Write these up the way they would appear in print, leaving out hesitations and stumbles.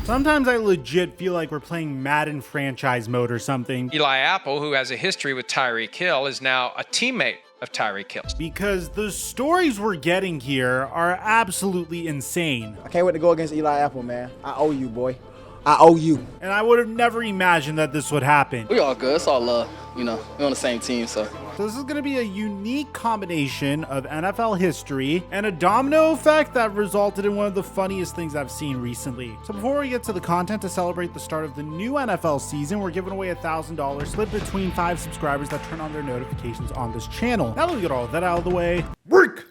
Sometimes I legit feel like we're playing Madden franchise mode or something. Eli Apple, who has a history with Tyreek Hill, is now a teammate of Tyreek Hill. Because the stories we're getting here are absolutely insane. I can't wait to go against Eli Apple, man. I owe you, boy. I owe you. And I would have never imagined that this would happen. We all good. It's all love. You know, we're on the same team, so this is going to be a unique combination of NFL history and a domino effect that resulted in one of the funniest things I've seen recently. So before we get to the content, to celebrate the start of the new NFL season, we're giving away $1,000 split between 5 subscribers that turn on their notifications on this channel. Now that we get all of that out of the way, work!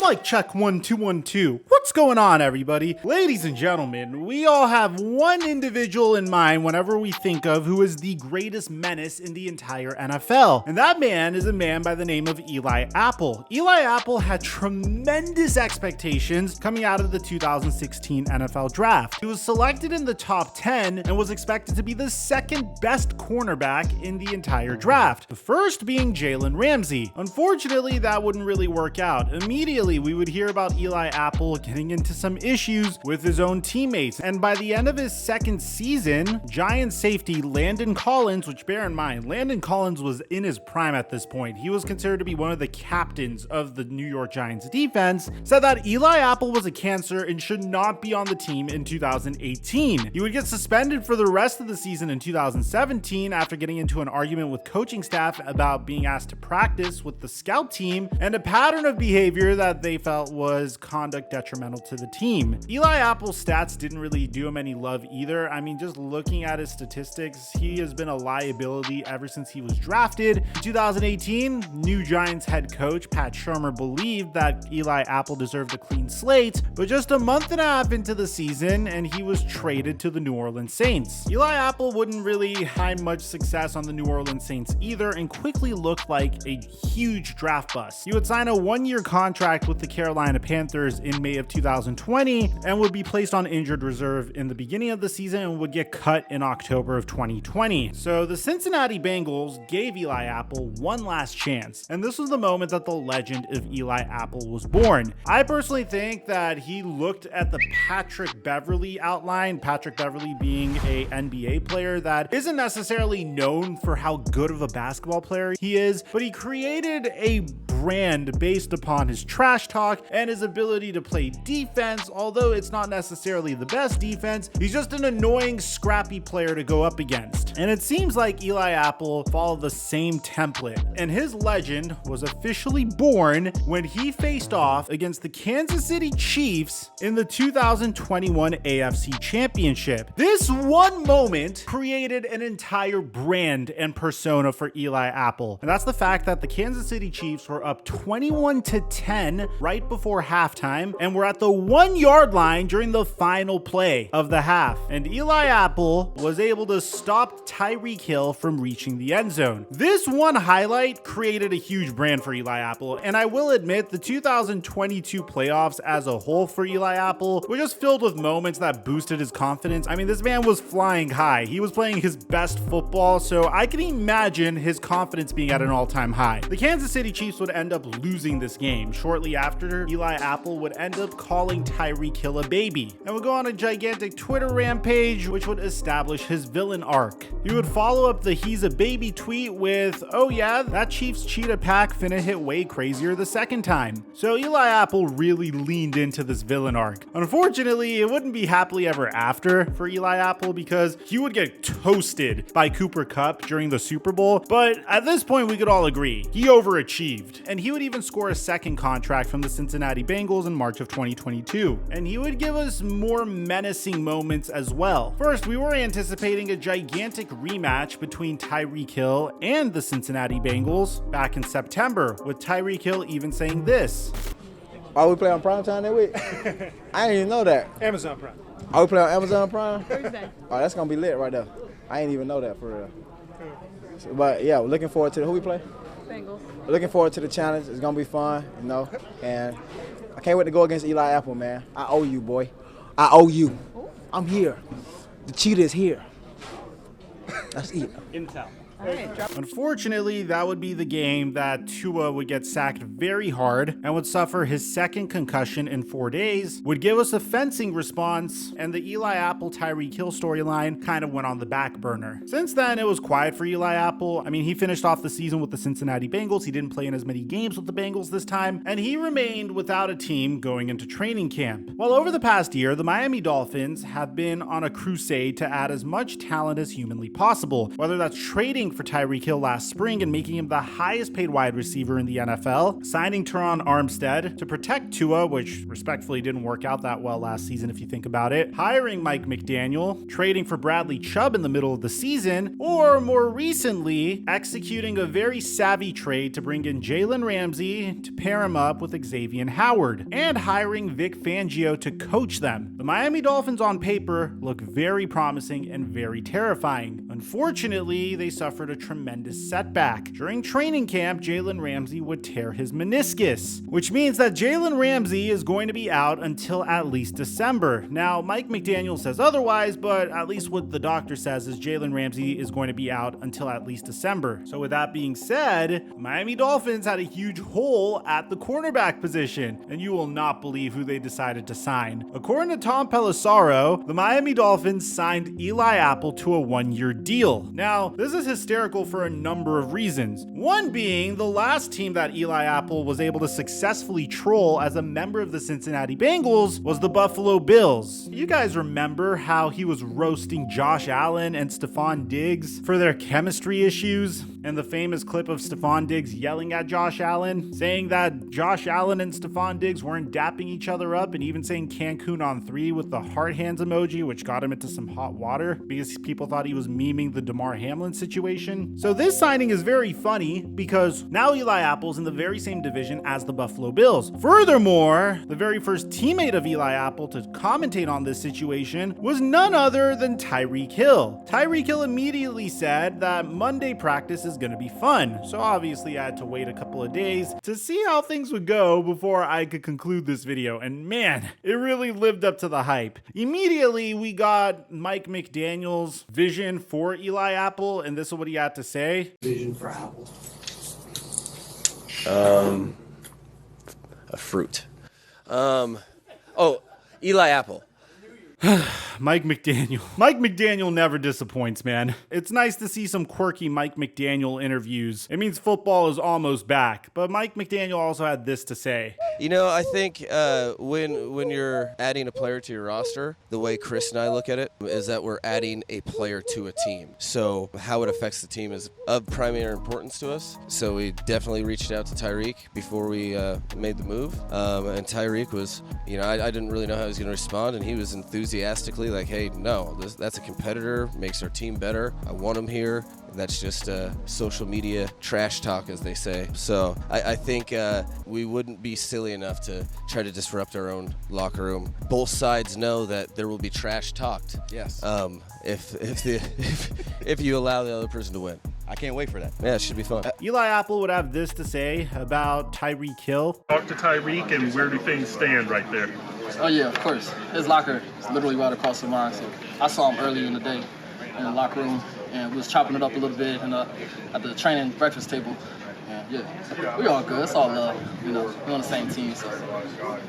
Mic check 1 2 1 2. What's going on, everybody? Ladies and gentlemen, we all have one individual in mind whenever we think of who is the greatest menace in the entire NFL. And that man is a man by the name of Eli Apple. Eli Apple had tremendous expectations coming out of the 2016 NFL draft. He was selected in the top 10 and was expected to be the second best cornerback in the entire draft. The first being Jalen Ramsey. Unfortunately, that wouldn't really work out. Immediately, we would hear about Eli Apple getting into some issues with his own teammates. And by the end of his second season, Giants safety Landon Collins, which bear in mind, Landon Collins was in his prime at this point. He was considered to be one of the captains of the New York Giants defense, said that Eli Apple was a cancer and should not be on the team in 2018. He would get suspended for the rest of the season in 2017 after getting into an argument with coaching staff about being asked to practice with the scout team and a pattern of behavior that they felt was conduct detrimental to the team. Eli Apple's stats didn't really do him any love either. I mean, just looking at his statistics, he has been a liability ever since he was drafted. In 2018, new Giants head coach Pat Shurmur believed that Eli Apple deserved a clean slate, but just a month and a half into the season, and he was traded to the New Orleans Saints. Eli Apple wouldn't really have much success on the New Orleans Saints either, and quickly looked like a huge draft bust. He would sign a one-year contract with the Carolina Panthers in May of 2020 and would be placed on injured reserve in the beginning of the season and would get cut in October of 2020. So the Cincinnati Bengals gave Eli Apple one last chance, and this was the moment that the legend of Eli Apple was born. I personally think that he looked at the Patrick Beverley outline, Patrick Beverley being a NBA player that isn't necessarily known for how good of a basketball player he is, but he created a brand based upon his trash talk and his ability to play defense. Although it's not necessarily the best defense, he's just an annoying, scrappy player to go up against. And it seems like Eli Apple followed the same template, and his legend was officially born when he faced off against the Kansas City Chiefs in the 2021 AFC Championship. This one moment created an entire brand and persona for Eli Apple, and that's the fact that the Kansas City Chiefs were up 21-10 right before halftime and were at the 1-yard line during the final play of the half. And Eli Apple was able to stop Tyreek Hill from reaching the end zone. This one highlight created a huge brand for Eli Apple, and I will admit the 2022 playoffs as a whole for Eli Apple were just filled with moments that boosted his confidence. I mean, this man was flying high. He was playing his best football, so I can imagine his confidence being at an all-time high. The Kansas City Chiefs would end up losing this game. Shortly after, Eli Apple would end up calling Tyreek Hill a baby and would go on a gigantic Twitter rampage, which would establish his villain arc. He would follow up the "he's a baby" tweet with, "Oh yeah, that Chiefs cheetah pack finna hit way crazier the second time." So Eli Apple really leaned into this villain arc. Unfortunately, it wouldn't be happily ever after for Eli Apple because he would get toasted by Cooper Kupp during the Super Bowl, but at this point we could all agree he overachieved, and he would even score a second contract from the Cincinnati Bengals in March of 2022, and he would give us more menacing moments as well. First, we were anticipating a gigantic rematch between Tyreek Hill and the Cincinnati Bengals back in September, with Tyreek Hill even saying this. Oh, we play on primetime that week? I didn't even know that. Amazon Prime. Oh, we play on Amazon Prime? Thursday. Oh, that's going to be lit right there. I didn't even know that for real. But yeah, we're looking forward to who we play? Bengals. Looking forward to the challenge. It's going to be fun, you know, and I can't wait to go against Eli Apple, man. I owe you, boy. I owe you. I'm here. The cheetah is here. That's it. Intel. Unfortunately, that would be the game that Tua would get sacked very hard and would suffer his second concussion in 4 days, would give us a fencing response, and the Eli Apple Tyreek Hill storyline kind of went on the back burner. Since then, it was quiet for Eli Apple. I mean, he finished off the season with the Cincinnati Bengals. He didn't play in as many games with the Bengals this time, and he remained without a team going into training camp. Well, over the past year, the Miami Dolphins have been on a crusade to add as much talent as humanly possible, whether that's trading for Tyreek Hill last spring and making him the highest paid wide receiver in the NFL, signing Teron Armstead to protect Tua, which respectfully didn't work out that well last season if you think about it, hiring Mike McDaniel, trading for Bradley Chubb in the middle of the season, or more recently, executing a very savvy trade to bring in Jalen Ramsey to pair him up with Xavier Howard, and hiring Vic Fangio to coach them. The Miami Dolphins on paper look very promising and very terrifying. Unfortunately, they suffered a tremendous setback. During training camp, Jalen Ramsey would tear his meniscus, which means that Jalen Ramsey is going to be out until at least December. Now, Mike McDaniel says otherwise, but at least what the doctor says is Jalen Ramsey is going to be out until at least December. So with that being said, the Miami Dolphins had a huge hole at the cornerback position, and you will not believe who they decided to sign. According to Tom Pelissaro, the Miami Dolphins signed Eli Apple to a 1-year deal. Now, this is hysterical for a number of reasons. One being the last team that Eli Apple was able to successfully troll as a member of the Cincinnati Bengals was the Buffalo Bills. You guys remember how he was roasting Josh Allen and Stephon Diggs for their chemistry issues? And the famous clip of Stephon Diggs yelling at Josh Allen, saying that Josh Allen and Stephon Diggs weren't dapping each other up, and even saying Cancun on 3 with the heart hands emoji, which got him into some hot water because people thought he was memeing the DeMar Hamlin situation. So this signing is very funny because now Eli Apple's in the very same division as the Buffalo Bills. Furthermore, the very first teammate of Eli Apple to commentate on this situation was none other than Tyreek Hill. Tyreek Hill immediately said that Monday practice is going to be fun. So obviously I had to wait a couple of days to see how things would go before I could conclude this video. And man, it really lived up to the hype. Immediately we got Mike McDaniel's vision for Eli Apple, and this is what he had to say. Vision for Apple. A fruit. Eli Apple. Mike McDaniel. Mike McDaniel never disappoints, man. It's nice to see some quirky Mike McDaniel interviews. It means football is almost back. But Mike McDaniel also had this to say. You know, I think when you're adding a player to your roster, the way Chris and I look at it is that we're adding a player to a team. So how it affects the team is of primary importance to us. So we definitely reached out to Tyreek before we made the move. And Tyreek was, you know, I didn't really know how he was going to respond, and he was enthusiastically like, hey, no, that's a competitor, makes our team better. I want him here. That's just social media trash talk, as they say. So I think we wouldn't be silly enough to try to disrupt our own locker room. Both sides know that there will be trash talked. Yes. If you allow the other person to win. I can't wait for that. Yeah, it should be fun. Eli Apple would have this to say about Tyreek Hill. Talk to Tyreek, and where do things stand right there? Oh yeah, of course. His locker is literally right across from mine. So I saw him early in the day in the locker room, and we was chopping it up a little bit at the training breakfast table. And yeah, we all good. It's all love. You know, we're on the same team, so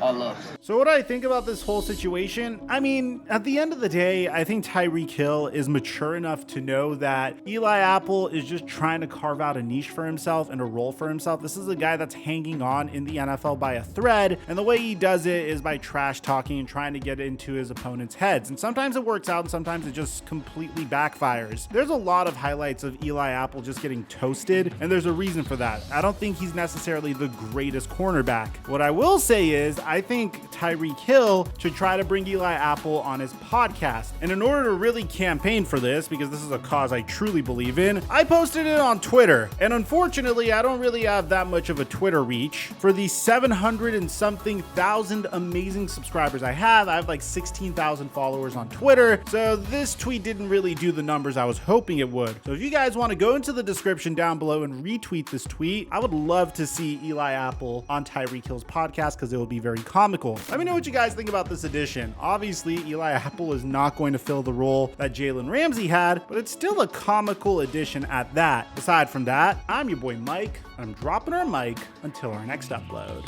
all love. So what do I think about this whole situation? I mean, at the end of the day, I think Tyreek Hill is mature enough to know that Eli Apple is just trying to carve out a niche for himself and a role for himself. This is a guy that's hanging on in the NFL by a thread, and the way he does it is by trash talking and trying to get into his opponent's heads. And sometimes it works out, and sometimes it just completely backfires. There's a lot of highlights of Eli Apple just getting toasted, and there's a reason for that. I don't think he's necessarily the greatest cornerback. What I will say is I think Tyreek Hill should try to bring Eli Apple on his podcast. And in order to really campaign for this, because this is a cause I truly believe in, I posted it on Twitter. And unfortunately, I don't really have that much of a Twitter reach. For the 700 and something thousand amazing subscribers I have like 16,000 followers on Twitter. So this tweet didn't really do the numbers I was hoping it would. So if you guys want to go into the description down below and retweet this tweet, tweet. I would love to see Eli Apple on Tyreek Hill's podcast because it would be very comical. Let me know what you guys think about this edition. Obviously, Eli Apple is not going to fill the role that Jalen Ramsey had, but it's still a comical addition at that. Aside from that, I'm your boy Mike, and I'm dropping our mic until our next upload.